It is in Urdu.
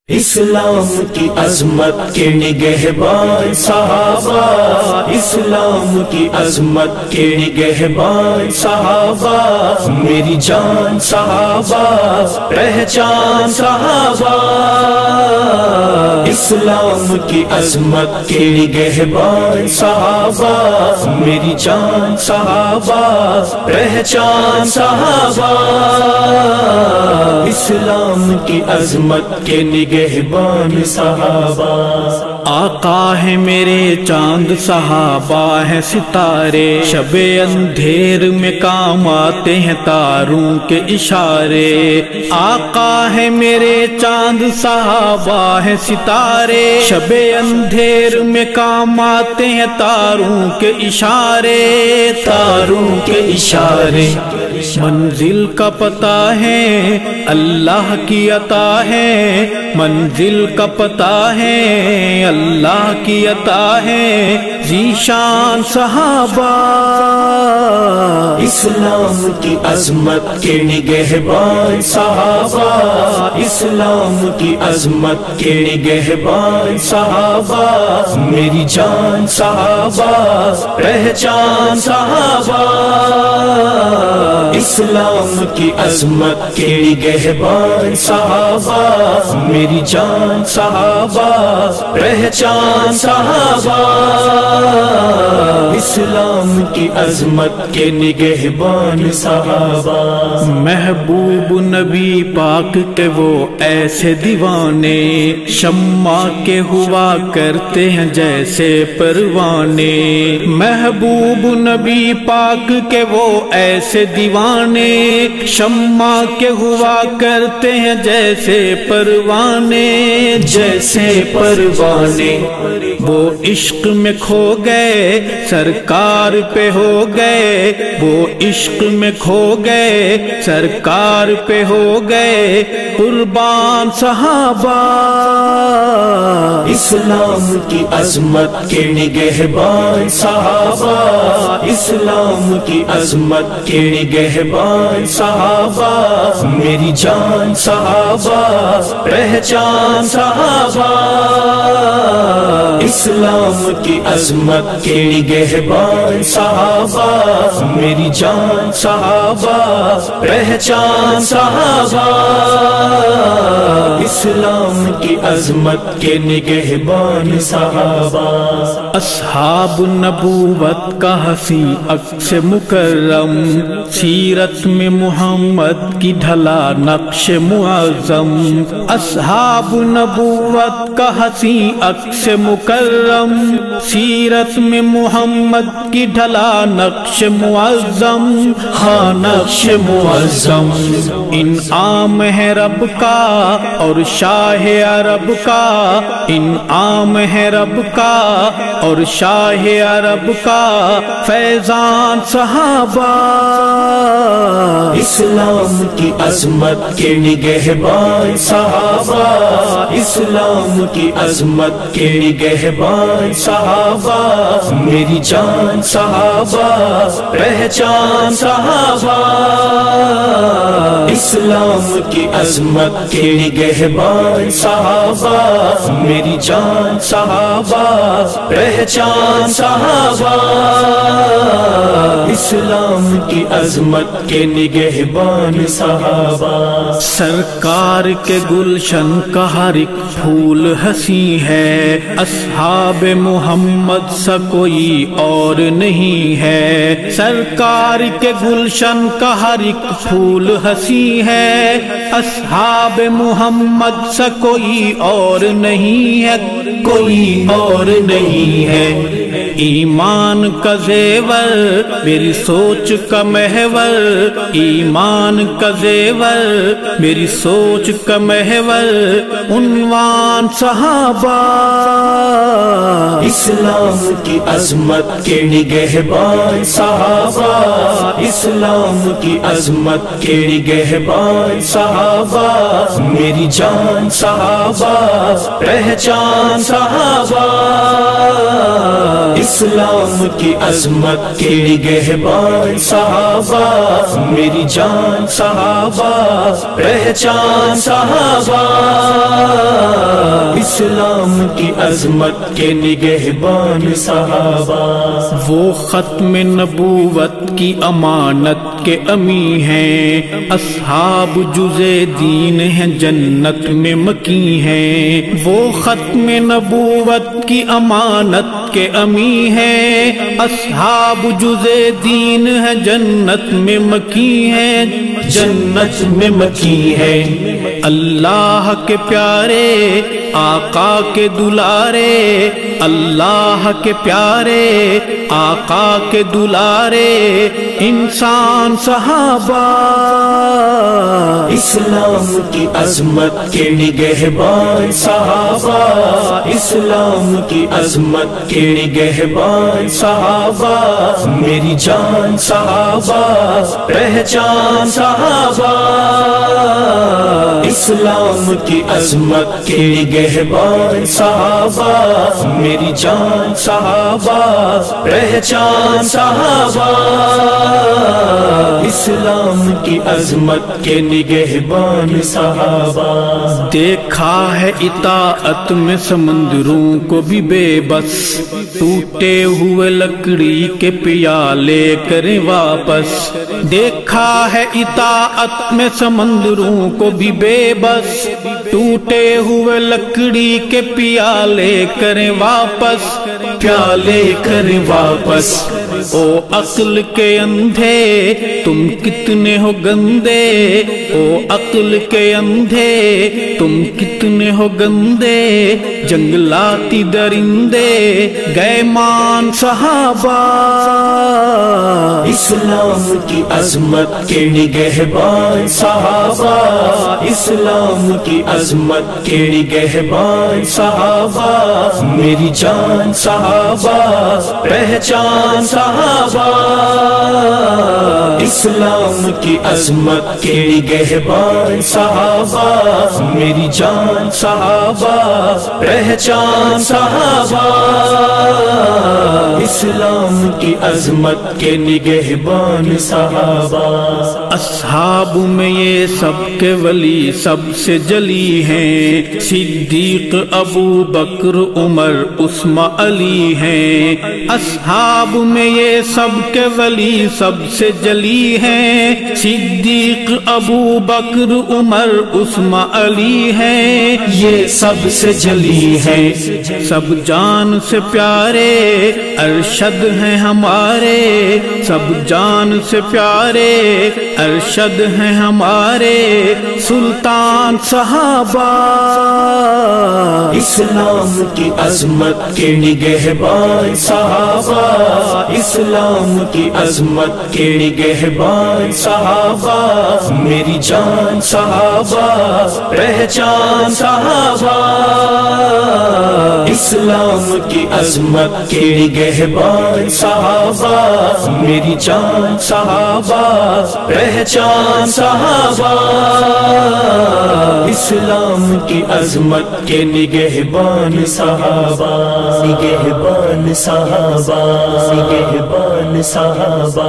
اسلام کی عظمت کے نگہبان صحابہ، اسلام کی عظمت کے نگہبان صحابہ، میری جان صحابہ، پہچان صحابہ، اسلام کی عظمت کے نگہبان صحابہ، میری جان صحابہ، پہچان صحابہ، اسلام کی عظمت کے نگہبان صحابہ۔ آقا ہے میرے چاند، صحابہ ہیں ستارے، شب اندھیر میں کام آتے ہیں تاروں کے اشارے۔ آقا ہے میرے چاند، صحابہ ہیں ستارے، شب اندھیر میں کام آتے ہیں تاروں کے اشارے، تاروں کے اشارے۔ منزل کا پتہ ہے اللہ کی عطا ہے، منزل کا پتہ ہے اللہ کی عطا ہے، ذیشان صحابہ، اسلام کی عظمت کے نگہبان صحابہ، اسلام کی عظمت کے نگہبان صحابہ، میری جان صحابہ، پہچان صحابہ، اسلام کی عظمت کے نگہبان صحابہ، میری جان صحابہ، پہچان صحابہ، اسلام کی عظمت کے نگہبان صحابہ۔ محبوب نبی پاک کے وہ ایسے دیوانے، شمع کے ہوا کرتے ہیں جیسے پروانے، محبوب نبی پاک کے وہ ایسے دیوانے، شمع کے ہوا کرتے ہیں جیسے پروانے، جیسے پروانے، وہ عشق میں کھو گئے سرکار پہ ہو گئے، وہ عشق میں کھو گئے سرکار پہ ہو گئے قربان صحابہ، اسلام کی عظمت کے نگہبان صحابہ، اسلام کی عظمت کے نگہبان صحابہ، میری جان صحابہ، پہچان صحابہ، اسلام کی عظمت کے نگہبان صحابہ، میری جان صحابہ، پہچان صحابہ، اسلام کی عظمت کے نگہبان صحابہ۔ اصحاب نبوت کا حسین عکس مکرم، سیرت میں محمد کی ڈھلا نقش معظم، اصحاب نبوت کا حسین عکس مکرم، سیرت میں محمد کی ڈھلا نقش معظم، ہاں نقش معظم، انعام ہے رب کا اور شاہ عرب کا، انعام ہے رب کا اور شاہ عرب کا، فیضان صحابہ، اسلام کی عظمت کے نگہبان صحابہ، اسلام کی عظمت کے نگہبان صحابہ، میری جان صحابہ، پہچان صحابہ، اسلام کی عظمت کے نگہبان صحابہ، میری جان صحابہ، پہچان صحابہ، اسلام کی عظمت کے نگہبان صحابہ۔ سرکار کے گلشن کا ہر ایک پھول ہنسی ہے، اصحاب محمد سا کوئی اور نہیں ہے، سرکار کے گلشن کا ہر ایک پھول ہنسی ہے، اصحاب محمد سا کوئی اور نہیں ہے، کوئی اور نہیں ہے، ایمان کا زیور میری سوچ کا محور، ایمان کا زیور میری سوچ کا محور، عنوان صحابہ، اسلام کی عظمت کے نگہبان صحابہ، اسلام کی عظمت کے نگہبان صحابہ، میری جان صحابہ، پہچان صحابہ، اسلام کی عظمت کے نگہبان صحابہ، میری جان صحابہ، پہچان صحابہ، اسلام کی عظمت کے نگہبان صحابہ، وہ ختم نبوت کی امانت کے امی ہیں، اصحاب جزے دین ہیں جنت میں مکی ہیں، وہ ختم نبوت کی امانت کے امی ہیں، اصحاب جزے دین ہیں جنت میں مکی ہیں، جنت میں مکی ہے، اللہ کے پیارے آقا کے دلارے، اللہ کے پیارے آقا کے دلارے انسان صحابہ، اسلام کی عظمت کے نگہبان صحابہ، اسلام کی عظمت کے نگہبان صحابہ، میری جان صحابہ، پہچان صحابہ، اسلام کی عظمت کے نگہبان صحابہ، میری جان صحابہ، پہچان صحابہ، اسلام کی عظمت کے نگہبان صحابہ، دیکھا ہے اطاعت میں سمندروں کو بھی بے بس، ٹوٹے ہوئے لکڑی کے پیالے کریں واپس، دیکھا ہے اطاعت میں سمندروں کو بھی بے بس، ٹوٹے ہوئے لکڑی کے پیالے کریں واپس، پیالے کریں واپس، او عقل کے اندھے تم کتنے ہو گندے، او عقل کے اندھے تم کتنے ہو گندے، جنگلاتی درندے گئے مان صحابہ، اسلام کی عظمت کے نگہبان صحابہ، اسلام کی عظمت کے نگہبان صحابہ، میری جان صحابہ، پہچان صحابہ، اسلام کی عظمت کے نگہبان صحابہ، میری جان صحابہ، پہچان صحابہ، اسلام کی عظمت کے نگہبان صحابہ، اصحاب میں یہ سب کے ولی سب سے جلی ہیں، صدیق ابو بکر عمر عثمان علی ہیں، اصحاب میں یہ سب کے ولی سب سے جلی ہیں، صدیق ابو بکر عمر عثمان علی ہیں، یہ سب سے جلی ہے، سب جان سے پیارے ارشد ہیں ہمارے، سب جان سے پیارے ارشد ہیں ہمارے، سلطان صحابہ، اسلام کی عظمت کے نگہبان صحابہ، اسلام کی عظمت کے نگہبان صحابہ، میری جان صحابہ، پہچان صحابہ، اسلام کی عظمت کے نگہبان صحابہ، میری جان صحابہ، پہچان صحابہ، اسلام کی عظمت کے نگہبان صحابہ، نگہبان صحابہ، نگہبان صحابہ۔